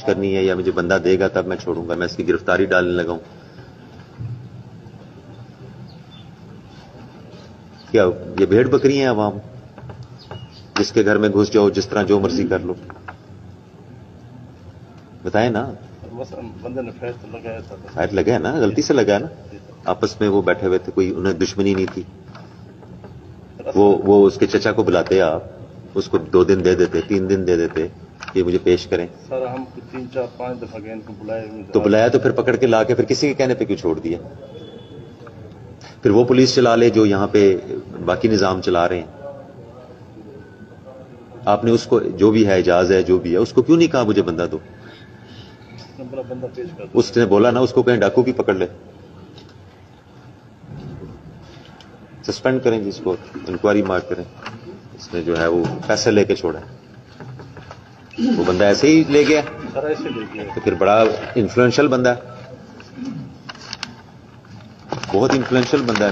کرنی ہے یا مجھے بندہ دے گا تب میں چھوڑوں گا، میں اس کی گرفتاری ڈالنے لگا ہوں؟ کیا یہ بھیڑ بکری ہیں عوام، جس کے گھر میں گھس جاؤ جس طرح جو مرضی کر لو؟ بتائیں نا. بندے نے فائر تو لگایا تھا، فائر لگا ہے نا، غلطی سے لگا ہے نا، آپس میں وہ بیٹھے ہوئے تھے، کوئی انہیں دشمنی نہیں تھی. وہ اس کے چچا کو بلاتے، آپ اس کو 2 دن دے دیتے، 3 دن دے دیتے کہ مجھے پیش کریں. سر ہم 3 4 5 دفعہ گئے ان کو بلایا تو پھر پکڑ کے لا کے پھر کسی کے کہنے پہ کیوں چھوڑ دیا؟ پھر وہ پولیس چلا لے جو یہاں پہ باقی نظام چلا رہے ہیں. آپ نے اس کو جو بھی ہے اعجاز ہے جو بھی ہے اس کو کیوں نہیں کہا مجھے بندہ دو؟ بندہ پیش کر، اس نے بولا نا اس کو کہیں ڈاکو بھی پکڑ لے. سسپینڈ کریں جس کو، انکوائری مار کریں. اس نے جو ہے وہ پیسے لے کے چھوڑا، وہ بندہ ایسے ہی لے گیا سر ایسے لے گیا تو پھر بڑا انفلوئنشل بندہ ہے، بہت انفلوئنشل بندہ ہے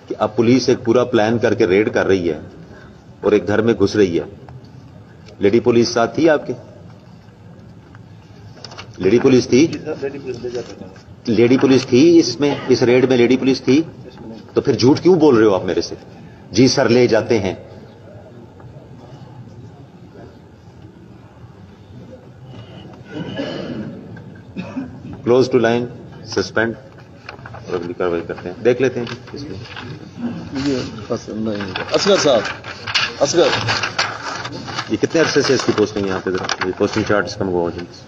کہ اب پولیس ایک پورا پلان کر کے ریڈ کر رہی ہے اور ایک گھر میں گھس رہی ہے. لیڈی پولیس ساتھ تھی آپ کے؟ لیڈی پولیس تھی؟ لیڈی پولیس تھی اس میں، اس ریڈ میں لیڈی پولیس تھی؟ تو پھر جھوٹ کیوں بول رہے ہو آپ میرے سے؟ جی سر لے جاتے ہیں. کلوز ٹو لائن، سسپینڈ اور اگلی کاروائی کرتے ہیں. دیکھ لیتے ہیں اس میں. اصغر صاحب، اصغر یہ کتنے عرصے سے اس کی پوسٹنگ یہاں پہ؟ ذرا پوسٹنگ چارٹ اس کا منگواؤ جلدی.